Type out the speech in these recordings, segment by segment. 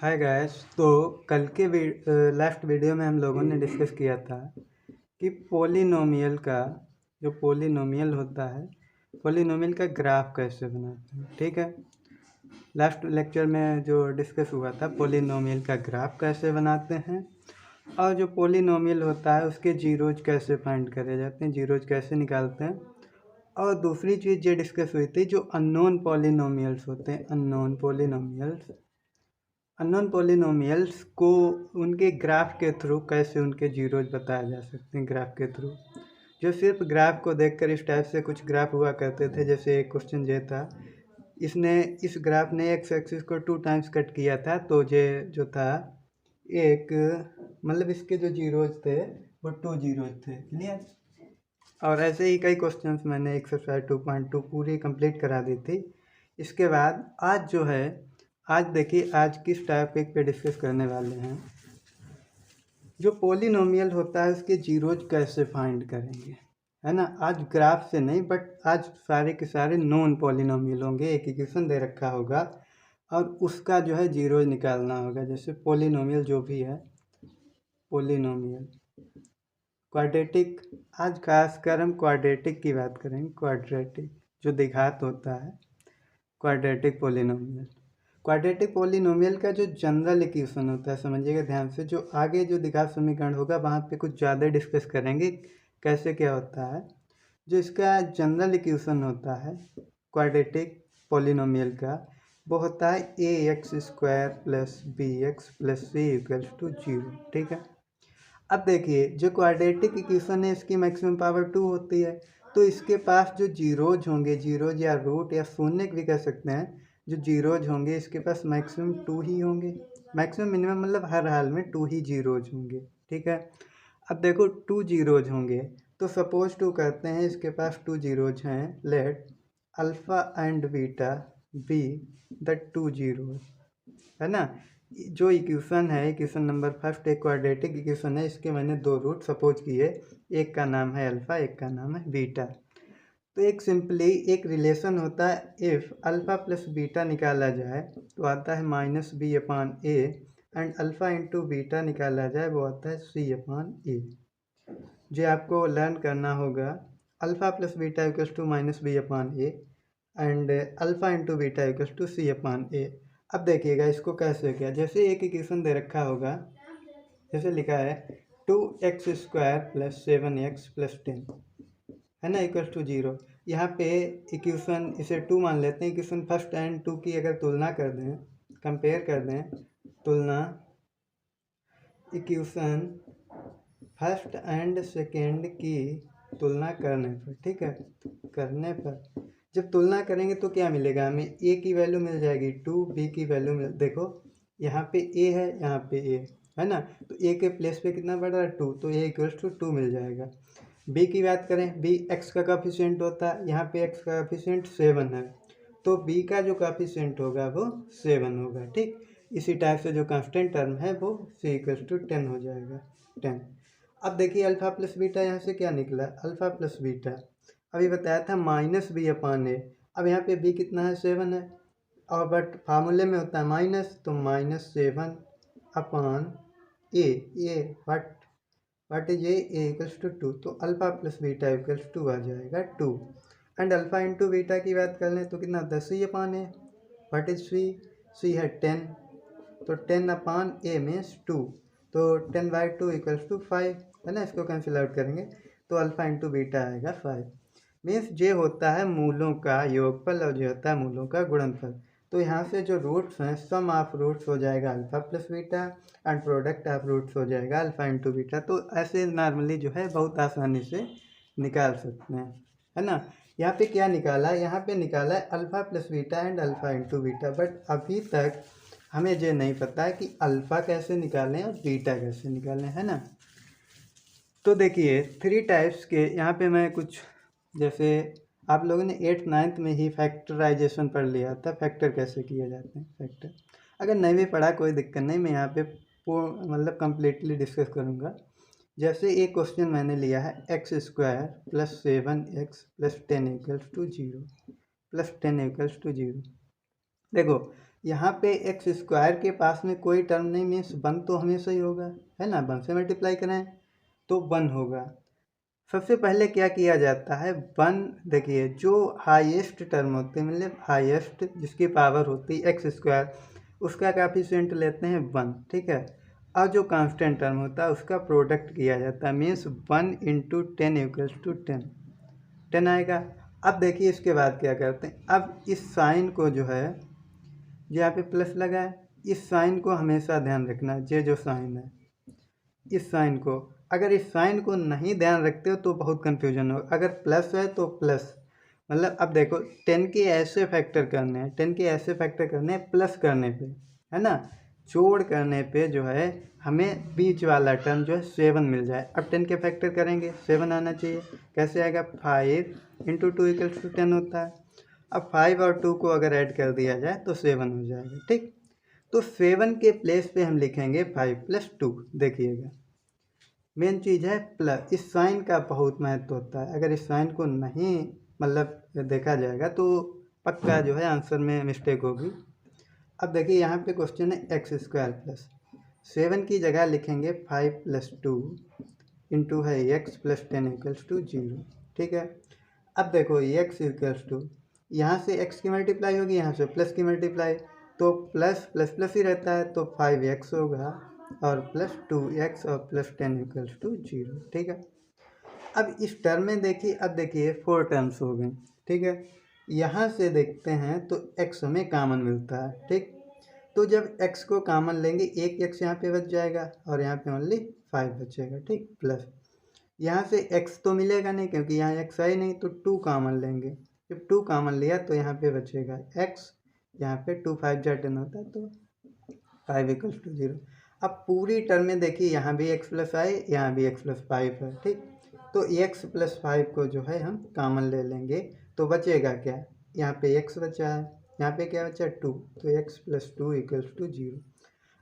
Hi guys. तो कल के लास्ट वीडियो में हम लोगों ने डिस्कस किया था कि पोलिनोमियल का जो पोलिनोमियल होता है, पोलिनोमियल का ग्राफ कैसे बनाते हैं। ठीक है, लास्ट लेक्चर में जो डिस्कस हुआ था पोलिनोमियल का ग्राफ कैसे बनाते हैं और जो पोलिनोमियल होता है उसके जीरोज कैसे फाइंड करे जाते हैं, जीरोज कैसे निकालते हैं। और दूसरी चीज़ ये डिस्कस हुई थी जो अननोन पोलिनोमियल्स होते हैं, अननोन पोलिनोमियल्स को उनके ग्राफ के थ्रू कैसे उनके जीरोज बताए जा सकते हैं। ग्राफ के थ्रू जो सिर्फ ग्राफ को देखकर इस टाइप से कुछ ग्राफ हुआ करते थे, जैसे एक क्वेश्चन ये था, इस ग्राफ ने एक्स एक्सिस को 2 टाइम्स कट किया था, तो ये जो था एक मतलब इसके जो जीरोज थे वो 2 जीरोज थे। क्लियर। और ऐसे ही कई क्वेश्चंस मैंने एक्सरसाइज 2.2 पूरी कंप्लीट करा दी थी। इसके बाद आज जो है, आज देखिए आज किस टॉपिक पे डिस्कस करने वाले हैं। जो पोलिनोमियल होता है उसके जीरोज कैसे फाइंड करेंगे, है ना। आज ग्राफ से नहीं, बट आज सारे के सारे नॉन पोलिनोमियल होंगे। एक इक्वेशन दे रखा होगा और उसका जो है जीरोज निकालना होगा। जैसे पोलिनोमियल जो भी है, पोलिनोमियल क्वाड्रेटिक, आज खासकर हम क्वाड्रेटिक की बात करेंगे। क्वाड्रेटिक जो द्विघात होता है, क्वाड्रेटिक पोलिनोमियल। क्वाड्रेटिक पोलिनोमियल का जो जनरल इक्वेशन होता है, समझिएगा ध्यान से, जो आगे जो द्विघात समीकरण होगा वहाँ पे कुछ ज़्यादा डिस्कस करेंगे कैसे क्या होता है। जो इसका जनरल इक्वेशन होता है क्वाड्रेटिक पोलिनोमियल का, वो होता है ax² + bx + c = 0। ठीक है। अब देखिए जो क्वाड्रेटिक इक्वेशन है इसकी मैक्सिमम पावर 2 होती है, तो इसके पास जो जीरोज होंगे, जीरोज या रूट या शून्य भी कह सकते हैं, जो जीरोज होंगे इसके पास मैक्सिमम 2 ही होंगे। मैक्सिमम मिनिमम मतलब हर हाल में 2 ही जीरोज होंगे। ठीक है। अब देखो 2 जीरोज होंगे, तो सपोज 2 करते हैं इसके पास 2 जीरोज हैं। Late alpha and beta be the 2 zeros, है ना। जो इक्वेशन है, इक्वेशन नंबर फर्स्ट एक क्वाड्रेटिक इक्वेशन है, इसके मैंने 2 रूट सपोज किए, एक का नाम है अल्फ़ा, एक का नाम है बीटा। तो एक सिंपली एक रिलेशन होता है, इफ़ अल्फ़ा प्लस बीटा निकाला जाए तो आता है -b/a and alpha into beta निकाला जाए वो आता है c/a। जो आपको लर्न करना होगा, alpha plus beta equals to -b/a and alpha into beta equals to c/a। अब देखिएगा इसको कैसे किया। जैसे एक इक्वेशन दे रखा होगा, जैसे लिखा है 2x² + 7x + 10, है ना, इक्वल्स टू 0। यहाँ पे इक्वेशन इसे 2 मान लेते हैं। इक्वेशन फर्स्ट एंड 2 की अगर तुलना कर दें, कंपेयर कर दें, तुलना इक्वेशन फर्स्ट एंड सेकेंड की तुलना करने पर, ठीक है, करने पर जब तुलना करेंगे तो क्या मिलेगा हमें, a की वैल्यू मिल जाएगी 2, b की वैल्यू मिल, देखो यहाँ पे a है, यहाँ पे a है ना, तो a के प्लेस पे कितना बढ़ रहा है 2, तो a = 2 मिल जाएगा। b की बात करें, b x का कोएफिशिएंट होता है, यहाँ पे x का कोएफिशिएंट 7 है, तो b का जो कोएफिशिएंट होगा वो 7 होगा। ठीक, इसी टाइप से जो कांस्टेंट टर्म है वो c = 10 हो जाएगा, 10। अब देखिए अल्फ़ा प्लस बीटा यहाँ से क्या निकला, अल्फ़ा प्लस बीटा अभी बताया था -b/a। अब यहाँ पे b कितना है, 7 है, और बट फार्मूले में होता है माइनस, तो -7/a, व्हाट इज a = 2, तो अल्फ़ा प्लस बीटा = 2 आ जाएगा, 2। एंड अल्फ़ा इंटू बीटा की बात कर लें तो कितना होता है, c/a। व्हाट इज c है 10, तो 10/a मीन्स 2, तो 10/2 = 5, है ना। इसको कैंसिल आउट करेंगे तो अल्फ़ा इंटू बीटा आएगा 5। मीन्स ये होता है मूलों का योगफल और ये होता है मूलों का गुणनफल। तो यहाँ से जो रूट्स हैं, सम ऑफ रूट्स हो जाएगा alpha plus beta and product of roots हो जाएगा अल्फ़ा इंटू बीटा। तो ऐसे नॉर्मली जो है बहुत आसानी से निकाल सकते हैं, है ना। यहाँ पे क्या निकाला है, यहाँ पे निकाला है alpha plus beta and alpha into beta, but अभी तक हमें ये नहीं पता है कि अल्फ़ा कैसे निकालें और बीटा कैसे निकालें, है ना। तो देखिए 3 टाइप्स के यहाँ पे मैं कुछ, जैसे आप लोगों ने 8th 9th में ही फैक्टराइजेशन पढ़ लिया था, फैक्टर कैसे किए जाते हैं, फैक्टर। अगर नहीं भी पढ़ा कोई दिक्कत नहीं, मैं यहाँ पे मतलब कम्प्लीटली डिस्कस करूँगा। जैसे एक क्वेश्चन मैंने लिया है x² + 7x + 10 = 0, +10 = 0। देखो यहाँ पे एक्स स्क्वायर के पास में कोई टर्म नहीं, मीन्स वन तो हमेशा ही होगा, है ना। वन से मल्टीप्लाई करें तो वन होगा। सबसे पहले क्या किया जाता है, वन, देखिए जो हाईएस्ट टर्म होते हैं, मतलब हाईएस्ट जिसकी पावर होती है एक्स स्क्वायर, उसका कोएफिशिएंट लेते हैं वन, ठीक है। और जो कांस्टेंट टर्म होता है उसका प्रोडक्ट किया जाता है, मीन्स 1 × 10 = 10, 10 आएगा। अब देखिए इसके बाद क्या करते हैं, अब इस साइन को जो है, यहाँ पे प्लस लगा है, इस साइन को हमेशा ध्यान रखना है। ये जो साइन है, इस साइन को, अगर इस साइन को नहीं ध्यान रखते हो तो बहुत कन्फ्यूजन होगा। अगर प्लस है तो प्लस, मतलब अब देखो 10 के ऐसे फैक्टर करने हैं, 10 के ऐसे फैक्टर करने हैं प्लस करने पे, है ना। जोड़ करने पे जो है हमें बीच वाला टर्म जो है 7 मिल जाए। अब 10 के फैक्टर करेंगे 7 आना चाहिए। कैसे आएगा, 5 × 2 = 10 होता है। अब 5 और 2 को अगर ऐड कर दिया जाए तो 7 हो जाएगा, ठीक। तो 7 के प्लेस पे हम लिखेंगे 5 + 2। देखिएगा मेन चीज़ है प्लस, इस साइन का बहुत महत्व होता है। अगर इस साइन को नहीं मतलब देखा जाएगा तो पक्का जो है आंसर में मिस्टेक होगी। अब देखिए यहाँ पे क्वेश्चन है x² + 7 की जगह लिखेंगे 5 + 2 इंटू है x + 10 = 0, ठीक है। अब देखो x = यहाँ से x की मल्टीप्लाई होगी, यहाँ से प्लस की मल्टीप्लाई, तो प्लस प्लस प्लस ही रहता है, तो 5x होगा और प्लस 2x और प्लस 10 = 0, ठीक है। अब इस टर्म में देखिए, अब देखिए 4 टर्म्स हो गए, ठीक है। यहाँ से देखते हैं तो x हमें कॉमन मिलता है, ठीक। तो जब x को कॉमन लेंगे, एक x यहाँ पे बच जाएगा और यहाँ पे ओनली 5 बचेगा, ठीक। प्लस यहाँ से x तो मिलेगा नहीं क्योंकि यहाँ x है ही नहीं, तो 2 कॉमन लेंगे। जब 2 कॉमन लिया तो यहाँ पे बचेगा x, यहाँ पे 2 5 जा 10 होता है, तो 5 = 0। अब पूरी टर्म में देखिए यहाँ भी x + i, यहाँ भी x + 5 है, ठीक। तो x + 5 को जो है हम कॉमन ले लेंगे तो बचेगा क्या, यहाँ पे x बचा है, यहाँ पे क्या बचा 2, तो x + 2 = 0।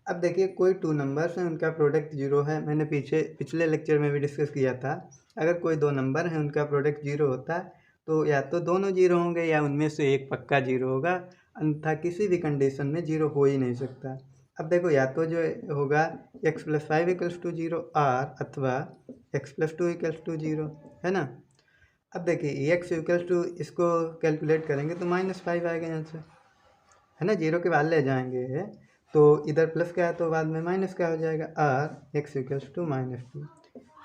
अब देखिए कोई 2 नंबर्स हैं उनका प्रोडक्ट 0 है, मैंने पिछले लेक्चर में भी डिस्कस किया था। अगर कोई 2 नंबर हैं उनका प्रोडक्ट 0 होता है तो या तो दोनों 0 होंगे या उनमें से एक पक्का 0 होगा, अन्यथा किसी भी कंडीशन में 0 हो ही नहीं सकता। अब देखो या तो जो होगा x + 5 = 0 और अथवा x + 2 = 0, है ना। अब देखिए x = इसको कैलकुलेट करेंगे तो -5 आएगा यहाँ से, है ना। 0 के बाद ले जाएंगे तो इधर प्लस का है तो बाद में माइनस का हो जाएगा, और x = -2।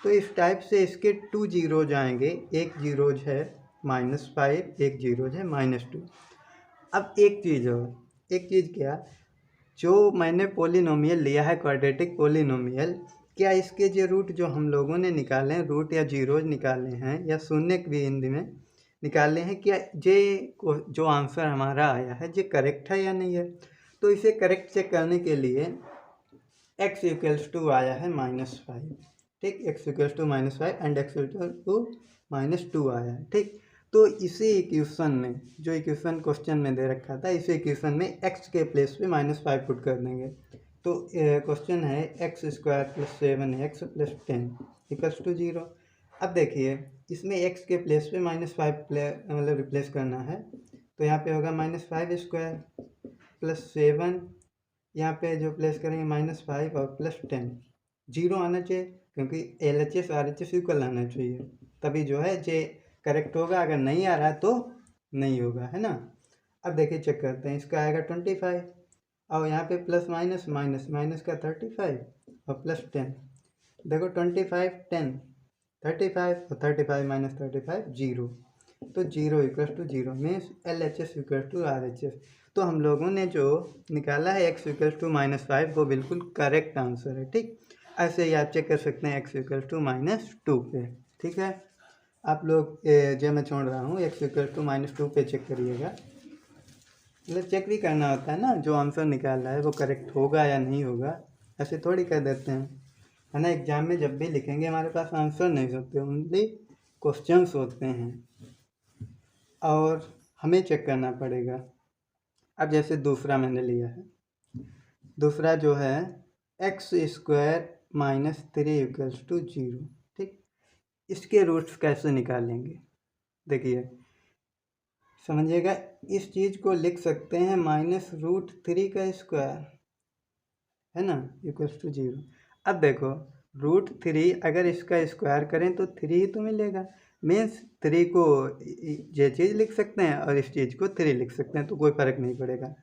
तो इस टाइप से इसके 2 जीरोज आएंगे, एक जीरोज है -5, एक जीरोज है -2। अब एक चीज़ और, एक चीज़ क्या, जो मैंने पोलिनोमियल लिया है क्वाड्रेटिक पोलिनोमियल, क्या इसके जो रूट जो हम लोगों ने निकाले हैं, रूट या जीरोज निकाले हैं या शून्य भी हिंदी में निकाले हैं, क्या जे जो आंसर हमारा आया है ये करेक्ट है या नहीं है। तो इसे करेक्ट चेक करने के लिए x = आया है -5, ठीक। x = -5 एंड x = -2 आया है, ठीक। तो इसी इक्वेशन में, जो इक्वेशन क्वेश्चन में दे रखा था, इसी इक्वेशन में x के प्लेस पे -5 पुट कर देंगे। तो क्वेश्चन है x² + 7x + 10 = 0। अब देखिए इसमें x के प्लेस पे -5 मतलब रिप्लेस करना है, तो यहाँ पे होगा -5² + 7, यहाँ पे जो प्लेस करेंगे -5 और +10, 0 आना चाहिए क्योंकि LHS RHS इक्वल आना चाहिए, तभी जो है जे करेक्ट होगा। अगर नहीं आ रहा है तो नहीं होगा, है ना। अब देखिए चेक करते हैं, इसका आएगा 25 और यहाँ पे प्लस माइनस माइनस माइनस का 35 और +10, देखो 25 10 35 और 35 - 35 0, तो 0 = 0 मीन्स LHS = RHS। तो हम लोगों ने जो निकाला है x = -5 वो बिल्कुल करेक्ट आंसर है, ठीक। ऐसे ही आप चेक कर सकते हैं x = -2 पे, ठीक है। आप लोग जो मैं छोड़ रहा हूँ x = -2 पे चेक करिएगा, मतलब चेक भी करना होता है ना, जो आंसर निकाल रहा है वो करेक्ट होगा या नहीं होगा, ऐसे थोड़ी कर देते हैं, है ना। एग्जाम में जब भी लिखेंगे हमारे पास आंसर नहीं होते, ओनली क्वेश्चंस होते हैं और हमें चेक करना पड़ेगा। अब जैसे दूसरा मैंने लिया है, दूसरा जो है x² - 3 = 0, ठीक। इसके रूट्स कैसे निकालेंगे, देखिए समझिएगा, इस चीज़ को लिख सकते हैं -√3 का स्क्वायर, है ना, इक्वल्स टू 0। अब देखो √3 अगर इसका स्क्वायर करें तो 3 ही तो मिलेगा। मीन्स 3 को ये चीज़ लिख सकते हैं और इस चीज़ को 3 लिख सकते हैं, तो कोई फ़र्क नहीं पड़ेगा।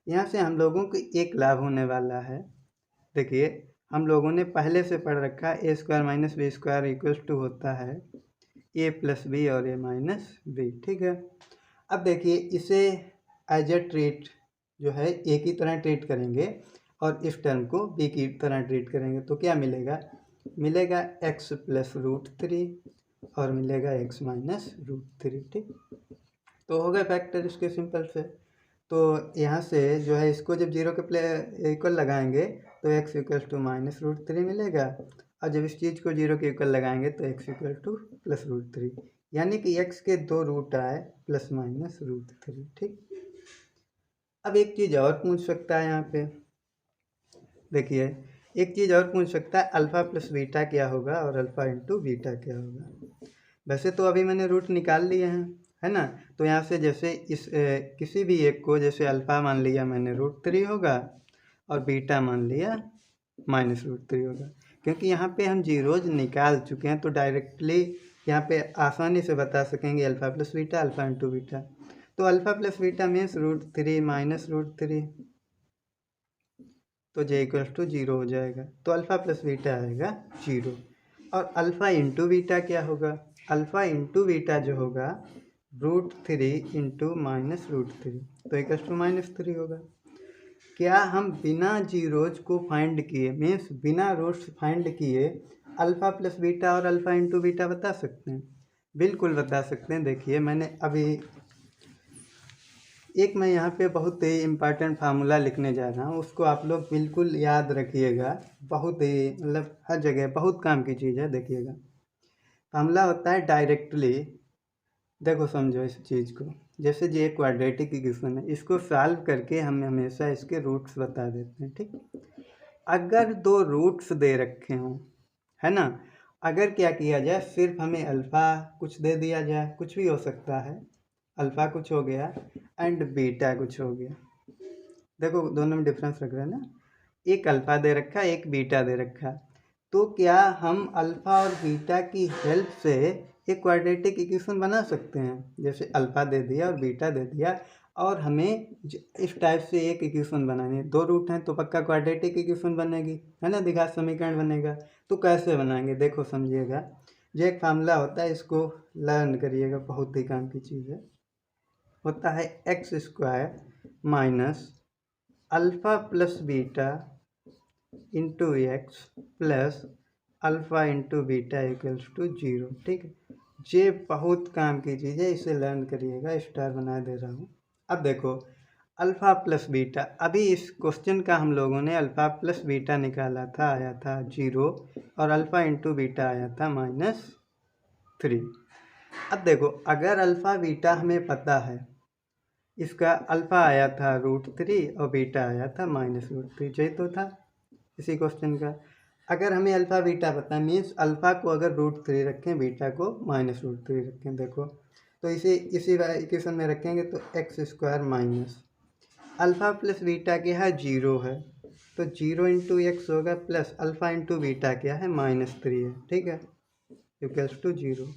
यहाँ से हम लोगों को एक लाभ होने वाला है। देखिए हम लोगों ने पहले से पढ़ रखा है a² - b² इक्वल्स टू होता है a + b और a - b, ठीक है। अब देखिए इसे एज ए ट्रीट जो है a की तरह ट्रीट करेंगे और इस टर्म को b की तरह ट्रीट करेंगे, तो क्या मिलेगा, मिलेगा x + √3 और मिलेगा x - √3, ठीक। तो हो गए फैक्टर इसके सिंपल से। तो यहाँ से जो है इसको जब 0 के इक्वल लगाएंगे तो x = -√3 मिलेगा, और जब इस चीज़ को 0 के इक्वल लगाएंगे तो x = +√3, यानी कि x के 2 रूट आए ±√3, ठीक। अब एक चीज़ और पूछ सकता है यहाँ पे, देखिए एक चीज़ और पूछ सकता है अल्फ़ा + बीटा क्या होगा और अल्फ़ा × बीटा क्या होगा। वैसे तो अभी मैंने रूट निकाल लिए हैं, है ना। तो यहाँ से जैसे इस किसी भी एक को, जैसे अल्फ़ा मान लिया मैंने √3 होगा और बीटा मान लिया -√3 होगा, क्योंकि यहाँ पे हम जीरोज निकाल चुके हैं तो डायरेक्टली यहाँ पे आसानी से बता सकेंगे अल्फ़ा + बीटा, अल्फ़ा × बीटा। तो अल्फ़ा + बीटा मीन्स √3 - √3, तो j = 0 हो जाएगा। तो अल्फ़ा + बीटा आएगा 0। और अल्फ़ा × बीटा क्या होगा, अल्फ़ा × बीटा जो होगा √3 × -√3, तो =−3 होगा। क्या हम बिना जीरोज को फाइंड किए, मीन्स बिना रूट्स फाइंड किए अल्फ़ा + बीटा और अल्फ़ा × बीटा बता सकते हैं? बिल्कुल बता सकते हैं। देखिए मैंने अभी मैं यहाँ पे बहुत ही इम्पॉर्टेंट फार्मूला लिखने जा रहा हूँ, उसको आप लोग बिल्कुल याद रखिएगा। बहुत ही मतलब हर जगह बहुत काम की चीज़ है। देखिएगा फार्मूला होता है डायरेक्टली, देखो समझो इस चीज़ को, जैसे ये क्वाड्रेटिक इक्वेशन है, इसको सॉल्व करके हम हमेशा इसके रूट्स बता देते हैं, ठीक। अगर 2 रूट्स दे रखे हों, है ना, अगर क्या किया जाए, सिर्फ हमें अल्फ़ा कुछ दे दिया जाए, कुछ भी हो सकता है, अल्फ़ा कुछ हो गया एंड बीटा कुछ हो गया, देखो दोनों में डिफरेंस रख रहे हैं ना, एक अल्फ़ा दे रखा है एक बीटा दे रखा है, तो क्या हम अल्फ़ा और बीटा की हेल्प से एक क्वाड्रेटिक इक्वेशन बना सकते हैं? जैसे अल्फ़ा दे दिया और बीटा दे दिया और हमें इस टाइप से एक इक्वेशन बनानी है, 2 रूट हैं तो पक्का क्वाड्रेटिक इक्वेशन बनेगी, है ना, द्विघात समीकरण बनेगा। तो कैसे बनाएंगे, देखो समझिएगा, जो एक फार्मूला होता है इसको लर्न करिएगा, बहुत ही काम की चीज़ है। होता है x² - alpha + beta into x plus alpha into beta equals to 0, ठीक है। ये बहुत काम की चीज़ है, इसे लर्न करिएगा, स्टार बना दे रहा हूँ। अब देखो अल्फ़ा + बीटा, अभी इस क्वेश्चन का हम लोगों ने अल्फ़ा + बीटा निकाला था, आया था 0, और अल्फ़ा इंटू बीटा आया था -3। अब देखो अगर अल्फ़ा बीटा हमें पता है, इसका अल्फ़ा आया था √3 और बीटा आया था -√3, यही तो था इसी क्वेश्चन का। अगर हमें अल्फ़ा बीटा पता है, मीन्स अल्फ़ा को अगर √3 रखें, बीटा को -√3 रखें, देखो तो इसी इक्वेशन में रखेंगे तो x² - अल्फ़ा + बीटा क्या है 0 है, तो 0 × x होगा प्लस अल्फ़ा × बीटा क्या है -3 है, ठीक है, इक्वल्स टू 0।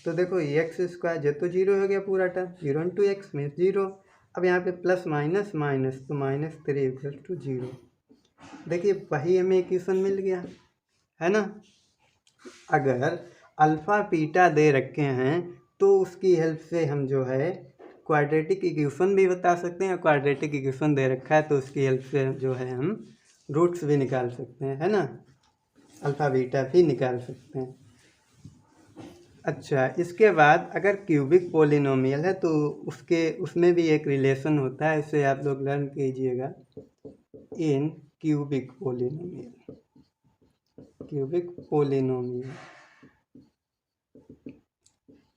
तो देखो x² जो तो 0 हो गया पूरा टर्म, 0 × x मीन्स 0। अब यहाँ पे प्लस माइनस माइनस तो -3 इक्वल्स टू 0। देखिए वही हमें इक्वेशन मिल गया, है ना। अगर अल्फ़ा बीटा दे रखे हैं तो उसकी हेल्प से हम जो है क्वाड्रेटिक इक्वेशन भी बता सकते हैं, क्वाड्रेटिक इक्वेशन दे रखा है तो उसकी हेल्प से जो है हम रूट्स भी निकाल सकते हैं, है ना, अल्फ़ा बीटा भी निकाल सकते हैं। अच्छा, इसके बाद अगर क्यूबिक पोलिनोमियल है तो उसमें भी एक रिलेशन होता है, इसे आप लोग लर्न कीजिएगा। इन क्यूबिक पोलिनोमियल,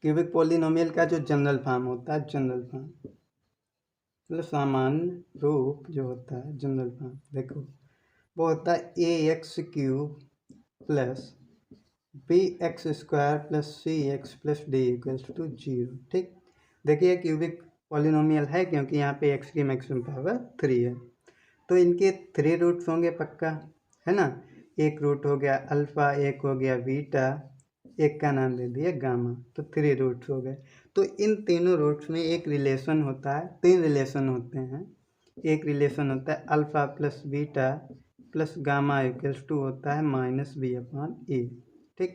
क्यूबिक पोलिनोमियल का जो जनरल फॉर्म होता है, जनरल फॉर्म मतलब सामान्य रूप जो होता है, जनरल फॉर्म देखो वो होता है ax³ + bx² + cx + d = 0, ठीक। देखिए क्यूबिक पॉलिनोमियल है क्योंकि यहाँ पे x की मैक्सिमम पावर 3 है। तो इनके 3 रूट्स होंगे पक्का, है ना। एक रूट हो गया अल्फ़ा, एक हो गया बीटा, एक का नाम दे दिया गामा, तो 3 रूट्स हो गए। तो इन तीनों रूट्स में एक रिलेशन होता है, 3 रिलेशन होते हैं। एक रिलेशन होता है alpha plus beta plus gamma equals to होता है -b/a, ठीक।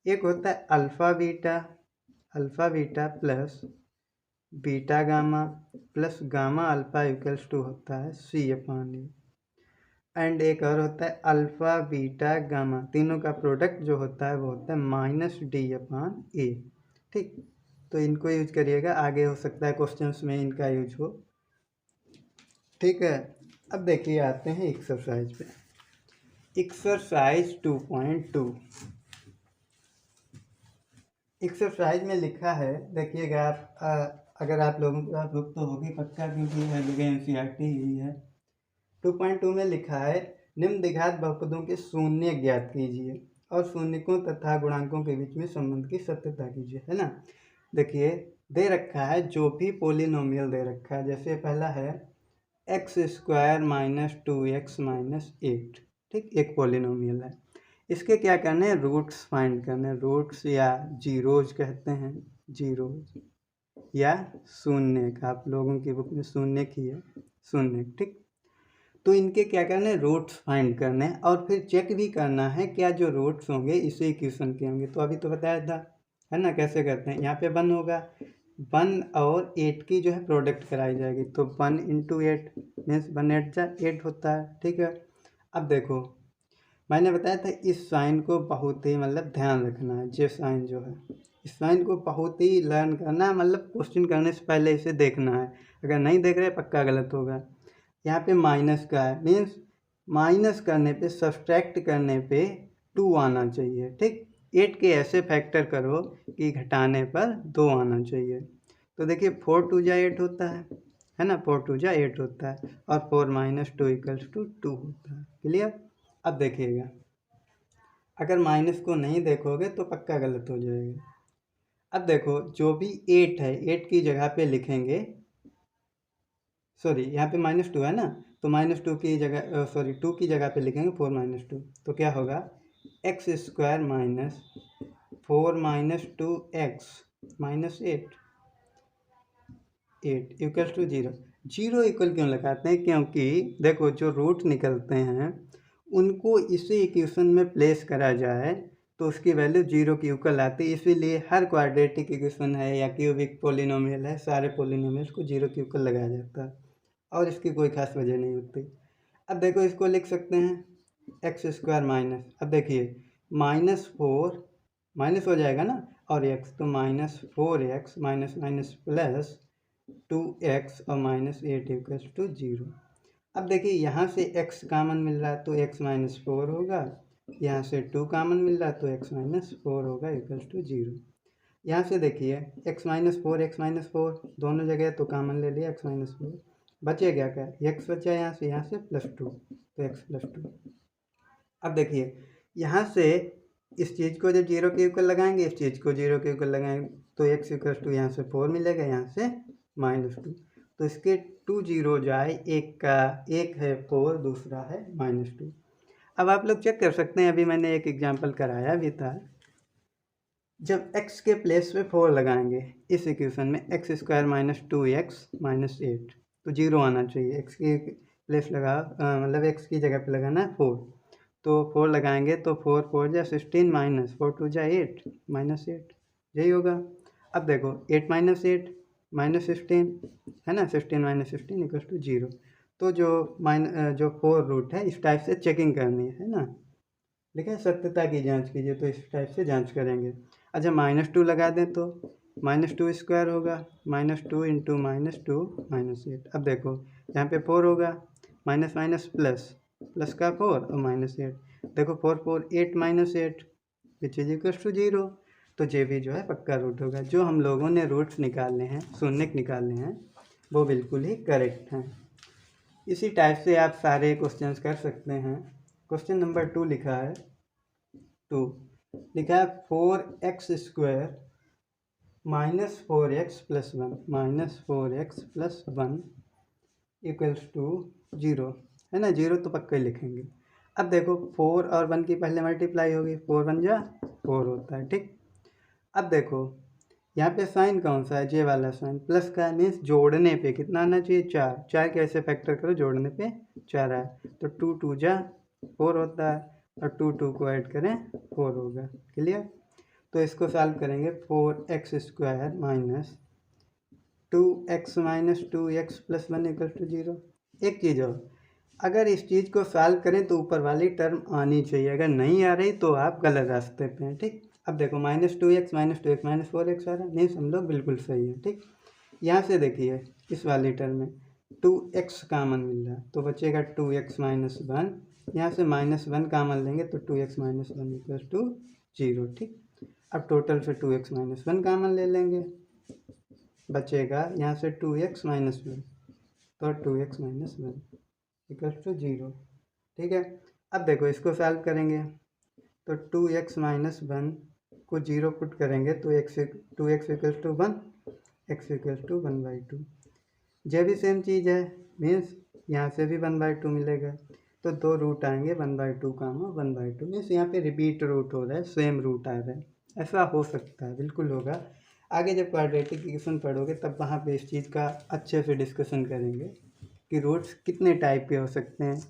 एक होता है alpha beta plus beta gamma plus gamma alpha equals to होता है c/a। एंड एक और होता है अल्फ़ा बीटा गामा, तीनों का प्रोडक्ट जो होता है वो होता है -d/a, ठीक। तो इनको यूज करिएगा, आगे हो सकता है क्वेश्चंस में इनका यूज हो, ठीक है। अब देखिए आते हैं एक्सरसाइज पे। एक्सरसाइज 2.2। एक्सरसाइज में लिखा है, देखिएगा आप, अगर आप लोगों का बुक तो होगी पक्का क्योंकि हर जगह NCERT ही है। 2.2 में लिखा है निम्न द्विघात बहुपदों के शून्य ज्ञात कीजिए और शून्यकों तथा गुणांकों के बीच में संबंध की सत्यता कीजिए, है ना। देखिए दे रखा है जो भी पोलिनोमियल दे रखा है, जैसे पहला है x² - 2x - 8, ठीक, एक पोलिनोमियल है। इसके क्या करने हैं, रूट्स फाइंड करने हैं। रूट्स या जीरोज कहते हैं, जीरोज या शून्य का, आप लोगों की बुक में शून्य की है, शून्य, ठीक। तो इनके क्या करना है, रूट्स फाइंड करने हैं और फिर चेक भी करना है क्या जो रूट्स होंगे इसी इक्वेशन के होंगे। तो अभी तो बताया था, है ना, कैसे करते हैं। यहाँ पे 1 होगा, 1 और 8 की जो है प्रोडक्ट कराई जाएगी, तो 1 × 8 मीन्स 1 8 जा 8 होता है, ठीक है। अब देखो मैंने बताया था इस साइन को बहुत ही मतलब ध्यान रखना है, ये साइन जो है इस साइन को बहुत ही लर्न करना है, मतलब क्वेश्चन करने से पहले इसे देखना है। अगर नहीं देख रहे पक्का गलत होगा। यहाँ पे माइनस का है, मीन्स माइनस करने पे, सब्सट्रैक्ट करने पे 2 आना चाहिए, ठीक। 8 के ऐसे फैक्टर करो कि घटाने पर 2 आना चाहिए। तो देखिए 4 2 जा 8 होता है ना, 4 2 जा 8 होता है और 4 - 2 = 2 होता है। क्लियर। अब देखिएगा अगर माइनस को नहीं देखोगे तो पक्का गलत हो जाएगा। अब देखो जो भी 8 है, 8 की जगह पे लिखेंगे, सॉरी यहाँ पे -2 है ना, तो -2 की जगह, सॉरी 2 की जगह पे लिखेंगे 4 - 2, तो क्या होगा x² - 4 - 2x - 8 equals to 0। 0 equal क्यों लगाते हैं, क्योंकि देखो जो रूट निकलते हैं उनको इसी इक्वेशन में प्लेस करा जाए तो उसकी वैल्यू 0 की इक्वल आती है। इसीलिए हर क्वाड्रेटिक इक्वेशन है या क्यूबिक पोलिनोमियल है, सारे पोलिनोमियल्स को 0 की इक्वल लगाया जाता है और इसकी कोई खास वजह नहीं होती। अब देखो इसको लिख सकते हैं x² माइनस, अब देखिए -4 माइनस हो जाएगा ना और x, तो -4x minus minus plus 2x और -8 इक्वल्स टू 0। अब देखिए यहाँ से x कॉमन मिल रहा है तो x - 4 होगा, यहाँ से 2 कॉमन मिल रहा है तो x - 4 होगा इक्वल्स टू 0। यहाँ से देखिए x - 4 x - 4 दोनों जगह तो कॉमन ले लिया, x - 4 बचेगा क्या, x बचा यहाँ से +2, तो x + 2। अब देखिए यहाँ से इस चीज़ को जब 0 के इक्वल लगाएंगे, इस चीज़ को 0 के इक्वल लगाएंगे तो x = यहाँ से 4 मिलेगा, यहाँ से -2, तो इसके 2 0 जाए, एक का एक है 4, दूसरा है -2। अब आप लोग चेक कर सकते हैं, अभी मैंने एक एग्जांपल कराया भी था। जब x के प्लेस पे 4 लगाएंगे इस इक्वेशन में, x² - 2x - 8, तो 0 आना चाहिए। x की प्लेस लगा, मतलब x की जगह पे लगाना है 4, तो 4 लगाएंगे तो 4 4 जा 16 - 4 2 जा 8 -8, यही होगा। अब देखो 8 - 8 -16 है ना, 16 - 16 = 0। तो जो 4 रूट है इस टाइप से चेकिंग करनी है ना, लिखा है सत्यता की जांच कीजिए, तो इस टाइप से जांच करेंगे। अच्छा -2 लगा दें तो -2² होगा, -2 × -2 -8। अब देखो यहाँ पे 4 होगा, माइनस माइनस प्लस, प्लस का 4 और -8, देखो 4 4 8 -8 विच इज इक्वल टू 0। तो ये भी जो है पक्का रूट होगा। जो हम लोगों ने रूट्स निकालने हैं, शून्य निकालने हैं, वो बिल्कुल ही करेक्ट हैं। इसी टाइप से आप सारे क्वेश्चंस कर सकते हैं। क्वेश्चन नंबर 2 लिखा है 2 लिखा है 4x² -4x+1 -4x+1 equals to 0 है ना। 0 तो पक्का ही लिखेंगे। अब देखो 4 और 1 की पहले मल्टीप्लाई होगी, 4 1 जा 4 होता है, ठीक। अब देखो यहाँ पे साइन कौन सा है, जे वाला साइन प्लस का है, मीन्स जोड़ने पे कितना आना चाहिए, 4। 4 कैसे फैक्टर करो, जोड़ने पे 4 आए तो 2 2 जा 4 होता है, और 2 2 को ऐड करें 4 होगा। क्लियर। तो इसको सॉल्व करेंगे, 4x² minus 2x minus 2x+1 equal to 0। एक चीज़ हो, अगर इस चीज़ को सॉल्व करें तो ऊपर वाली टर्म आनी चाहिए, अगर नहीं आ रही तो आप गलत रास्ते पे हैं, ठीक। अब देखो -2x माइनस 4x आ रहा है, मीन्स हम लोग बिल्कुल सही है, ठीक। यहाँ से देखिए इस वाली टर्म में 2x कामन मिल रहा है तो बचेगा 2x-1। यहाँ से -1 कामन लेंगे तो 2x-1 इक्वल टू 0, ठीक। अब टोटल से 2x-1 कामन ले लेंगे, बचेगा यहाँ से 2x-1 तो 2x-1 इक्वल टू 0, ठीक है। अब देखो इसको सॉल्व करेंगे तो 2x-1 को 0 पुट करेंगे तो 2x equal to 1, x equal to 1/2। ये भी सेम चीज़ है, मीन्स यहाँ से भी 1/2 मिलेगा तो 2 रूट आएंगे 1/2 1/2, मीन्स यहाँ पे रिपीट रूट हो रहा है, सेम रूट आ रहा है। ऐसा हो सकता है, बिल्कुल होगा। आगे जब क्वाड्रेटिक इक्वेशन पढ़ोगे तब वहाँ पे इस चीज़ का अच्छे से डिस्कशन करेंगे कि रूट्स कितने टाइप के हो सकते हैं।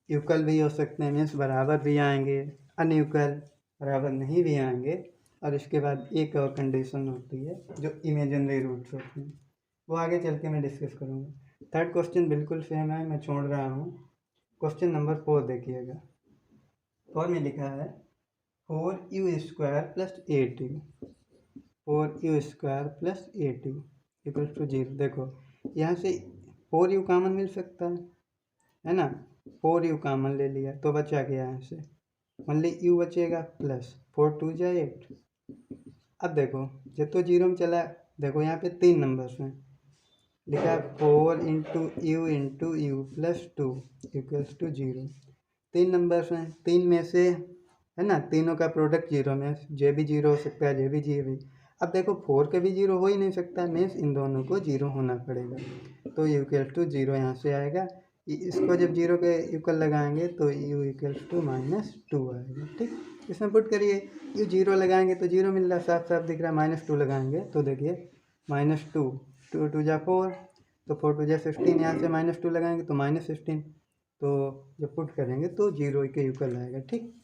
इक्वल भी हो सकते हैं, मीन्स बराबर भी आएंगे, अनइक्वल बराबर नहीं भी आएंगे, और इसके बाद एक और कंडीशन होती है जो इमेजिनरी रूट्स होते हैं, वो आगे चल के मैं डिस्कस करूँगा। थर्ड क्वेश्चन बिल्कुल सेम है, मैं छोड़ रहा हूँ। क्वेश्चन नंबर 4 देखिएगा। 4 में लिखा है 4u² + 8u 4u² + 8u equal to 0। देखो यहाँ से 4u कामन मिल सकता है ना। 4u कामन ले लिया तो बचा गया यहाँ से ओनली u बचेगा, प्लस 4 2 जा 8। अब देखो जब तो 0 में चला, देखो यहाँ पे 3 नंबर्स हैं, लिखा है 4 × u × u + 2 equals to 0। 3 numbers हैं, 3 में से है ना, तीनों का प्रोडक्ट 0 में, जे भी 0 हो सकता है, जे भी जे भी। अब देखो 4 का भी 0 हो ही नहीं सकता, मीन्स इन दोनों को 0 होना पड़ेगा, तो u इक्वल टू 0 यहाँ से आएगा। इसको जब 0 के इक्वल लगाएंगे तो u इक्वल्स टू -2 आएगा, ठीक। इसमें पुट करिए, u 0 लगाएंगे तो 0 मिल रहा है, साफ साफ दिख रहा है। -2 लगाएंगे तो देखिए -2 2 2 जा 4, तो 4 2 जा 16, यहाँ से -2 लगाएंगे तो -16, तो जब पुट करेंगे तो 0 के इक्वल आएगा, ठीक।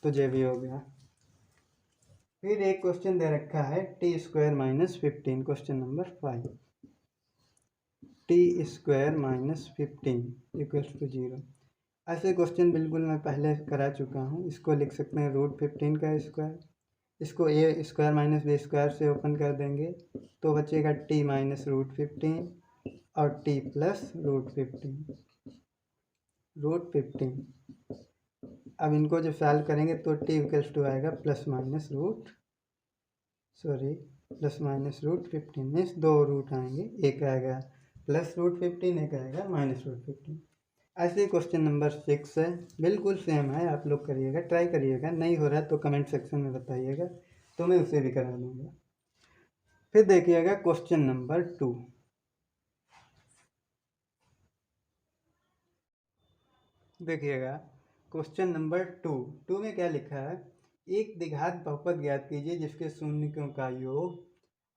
तो ये भी हो गया। फिर एक क्वेश्चन दे रखा है t² - 15, question number 5, t² - 15 equals to 0। ऐसे क्वेश्चन बिल्कुल मैं पहले करा चुका हूँ। इसको लिख सकते हैं √15 का स्क्वायर, इसको a² - b² से ओपन कर देंगे तो बचेगा t - √15 और t + √15। अब इनको जब सॉल्व करेंगे तो t इक्वल्स टू आएगा ±√15, मीन्स 2 रूट आएंगे, एक आएगा +√15, एक आएगा -√15। ऐसे क्वेश्चन नंबर 6 है, बिल्कुल सेम है, आप लोग करिएगा, ट्राई करिएगा। नहीं हो रहा है तो कमेंट सेक्शन में बताइएगा, तो मैं उसे भी करा दूँगा। फिर देखिएगा क्वेश्चन नंबर 2। देखिएगा क्वेश्चन नंबर 2 में क्या लिखा है, एक द्विघात बहुपद ज्ञात कीजिए जिसके शून्यों का योग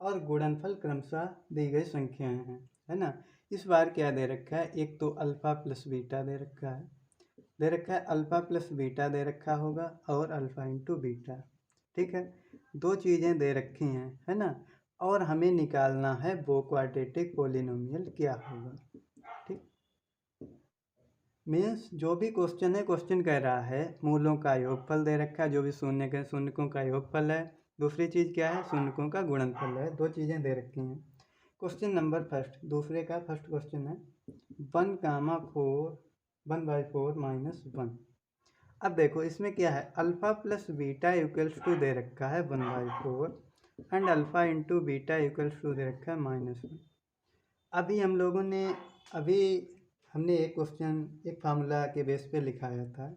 और गुणनफल क्रमशः दी गई संख्याएं हैं, है ना। इस बार क्या दे रखा है, एक तो अल्फ़ा प्लस बीटा दे रखा है, अल्फ़ा प्लस बीटा दे रखा होगा और अल्फ़ा इंटू बीटा, ठीक है। 2 चीज़ें दे रखी हैं, है ना, और हमें निकालना है वो क्वाड्रेटिक पोलिनोमियल क्या होगा, ठीक। मीन्स जो भी क्वेश्चन है, क्वेश्चन कह रहा है मूलों का योगफल दे रखा है, जो भी शून्यकों का योगफल है, दूसरी चीज़ क्या है, शून्यकों का गुणनफल है। 2 चीज़ें दे रखी हैं। क्वेश्चन नंबर फर्स्ट, दूसरे का फर्स्ट क्वेश्चन है 1,4 -1। अब देखो इसमें क्या है, alpha plus beta equals to दे रखा है 1/4 and alpha into beta equals to दे रखा है -1। अभी हमने एक क्वेश्चन एक फार्मूला के बेस पे लिखाया था,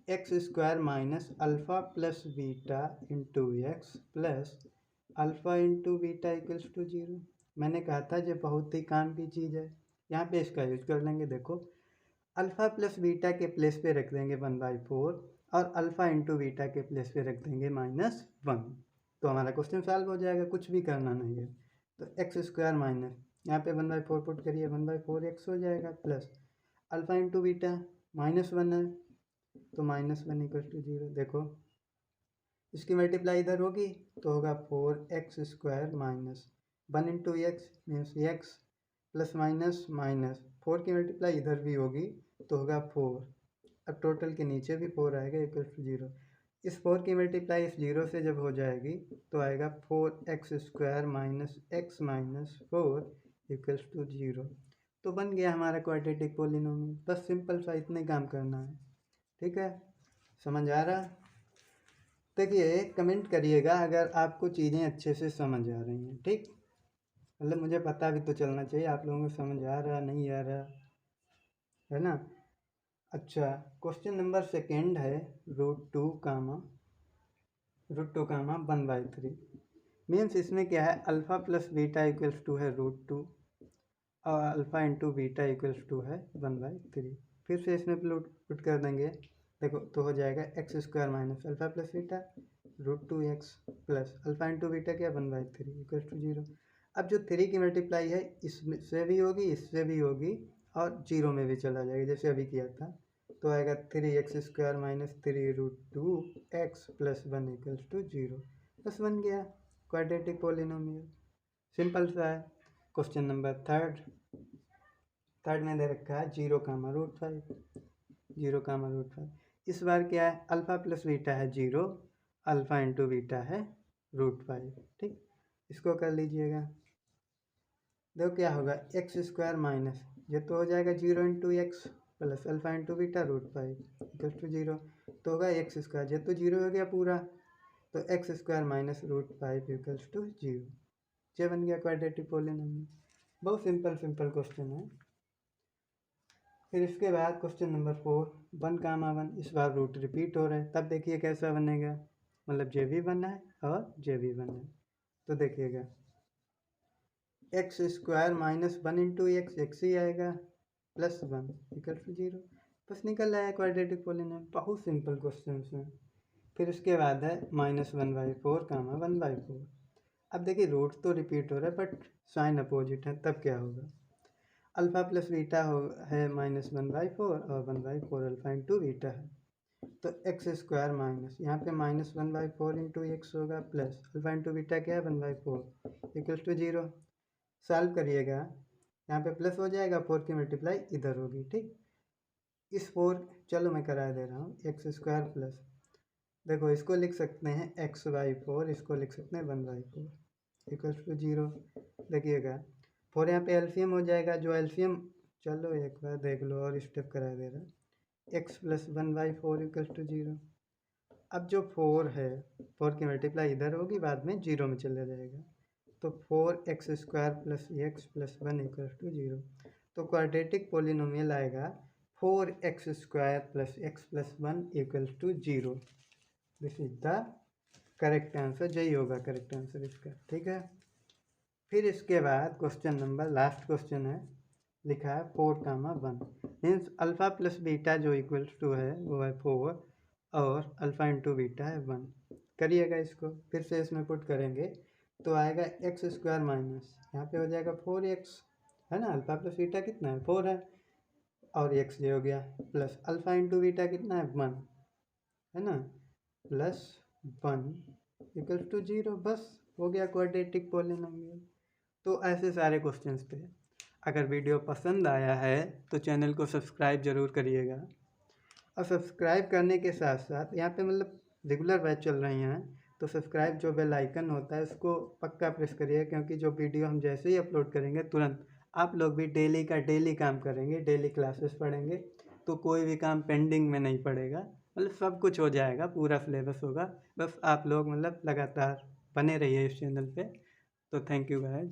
x² - alpha plus beta into x plus alpha into beta equals to 0। मैंने कहा था ये बहुत ही काम की चीज़ है, यहाँ पे इसका यूज कर लेंगे। देखो अल्फ़ा प्लस बीटा के प्लेस पे रख देंगे 1/4 और अल्फ़ा इंटू बीटा के प्लेस पे रख देंगे -1, तो हमारा क्वेश्चन सॉल्व हो जाएगा, कुछ भी करना नहीं है। तो एक्स स्क्वायर माइनस यहाँ पे 1/4 पुट करिए, 1/4 एक्स हो जाएगा, प्लस अल्फ़ा इंटू बीटा -1 है तो -1 इक्वल टू 0। देखो इसकी मल्टीप्लाई इधर होगी तो होगा 4x² minus 1 into x means x plus minus minus 4 की मल्टीप्लाई इधर भी होगी तो होगा 4। अब टोटल के नीचे भी 4 आएगा इक्वल टू 0। इस 4 की मल्टीप्लाई इस 0 से जब हो जाएगी तो आएगा 4x² minus x minus 4 equals to 0। तो बन गया हमारा क्वाड्रेटिक पोलिनोमियल। बस सिंपल सा इतने काम करना है, ठीक है। समझ आ रहा? देखिए कमेंट करिएगा अगर आपको चीज़ें अच्छे से समझ आ रही हैं, ठीक। मतलब मुझे पता भी तो चलना चाहिए आप लोगों को समझ आ रहा नहीं आ रहा, है ना। अच्छा, क्वेश्चन नंबर सेकेंड है √2 कामा 1/3 मीन्स इसमें क्या है, alpha plus beta equals to है √2 और alpha into beta equals to है 1/3। फिर से इसमें पुट कर देंगे, देखो तो हो जाएगा x² minus alpha plus beta √2x plus alpha into beta क्या 1/3 इक्वल्स टू 0। अब जो 3 की मल्टीप्लाई है इससे भी होगी इससे भी होगी और 0 में भी चला जाएगा जैसे अभी किया था, तो आएगा 3x² minus 3√2x plus 1 equals to 0। बस बन गया क्वाड्रेटिक पोलिनोमियल, सिंपल सा है। क्वेश्चन नंबर थर्ड में दे रखा है 0, √5 इस बार क्या है, अल्फ़ा प्लस बीटा है 0, अल्फ़ा इंटू बीटा है √5, ठीक। इसको कर लीजिएगा, देखो क्या होगा x² माइनस ये तो हो जाएगा 0 into x plus alpha into beta √5 equals to 0, तो होगा x², ये तो 0 हो गया पूरा, तो x² माइनस √5 इक्वल्स टू 0। ये बन गया क्वाड्रेटिक पोलिनोमियल। बहुत सिंपल क्वेश्चन है। फिर इसके बाद क्वेश्चन नंबर 4 1, इस बार रूट रिपीट हो रहा है, तब देखिए कैसा बनेगा, मतलब जे भी बना है और जे भी बना है। तो देखिएगा x² माइनस 1 इंटू एक्स ही आएगा प्लस 1 इक्वल टू 0। बस निकल आया क्वाड्रेटिक पोलिनोमियल, बहुत सिंपल क्वेश्चन है। फिर उसके बाद है -1/4 1/4। अब देखिए रूट तो रिपीट हो रहा है बट साइन अपोजिट है, तब क्या होगा, अल्फ़ा प्लस बीटा है -1/4 और 1/4 अल्फ़ा इंटू बीटा है, तो x² माइनस यहाँ पे -1/4 इंटू एक्स होगा प्लस अल्फ़ा इंटू बीटा क्या है 1/4 इक्वल्स टू 0। सॉल्व करिएगा, यहाँ पे प्लस हो जाएगा, 4 की मल्टीप्लाई इधर होगी, ठीक। इस 4 चलो मैं करा दे रहा हूँ, x² प्लस देखो इसको लिख सकते हैं x/4, इसको लिख सकते हैं 1/4 इक्वल्स टू 0। देखिएगा 4 यहाँ पे एलसीएम हो जाएगा, जो एलसीएम चलो एक बार देख लो और स्टेप करा दे रहा, x प्लस 1/4 इक्वल्स टू 0। अब जो 4 है 4 की मल्टीप्लाई इधर होगी, बाद में 0 में चला जाएगा, तो 4x² plus x plus 1 equals to 0। तो क्वाड्रेटिक पोलिनोमियल आएगा 4x² plus x plus 1 equals to 0। This is the correct answer, यही होगा करेक्ट आंसर इसका, ठीक है। फिर इसके बाद क्वेश्चन नंबर लास्ट क्वेश्चन है, लिखा है 4, 1 मीन्स अल्फ़ा प्लस बीटा जो इक्वल्स टू है वो है 4 और अल्फ़ा इंटू बीटा है 1। करिएगा इसको, फिर से इसमें पुट करेंगे तो आएगा x² माइनस यहाँ पे हो जाएगा 4x, है ना, अल्फ़ा प्लस बीटा कितना है 4 है और x ये हो गया, प्लस अल्फ़ा इंटू बीटा कितना है 1, है ना, प्लस 1 इक्वल्स टू 0। बस हो गया क्वाड्रेटिक पोलिनोमियल। तो ऐसे सारे क्वेश्चंस थे। अगर वीडियो पसंद आया है तो चैनल को सब्सक्राइब ज़रूर करिएगा, और सब्सक्राइब करने के साथ साथ यहाँ पे मतलब रेगुलर बैच चल रही हैं, तो सब्सक्राइब जो बेल आइकन होता है उसको पक्का प्रेस करिए, क्योंकि जो वीडियो हम जैसे ही अपलोड करेंगे तुरंत आप लोग भी डेली का डेली काम करेंगे, डेली क्लासेस पढ़ेंगे, तो कोई भी काम पेंडिंग में नहीं पड़ेगा, मतलब सब कुछ हो जाएगा, पूरा सिलेबस होगा। बस आप लोग मतलब लगातार बने रहिए इस चैनल पे। तो थैंक यू गाइज।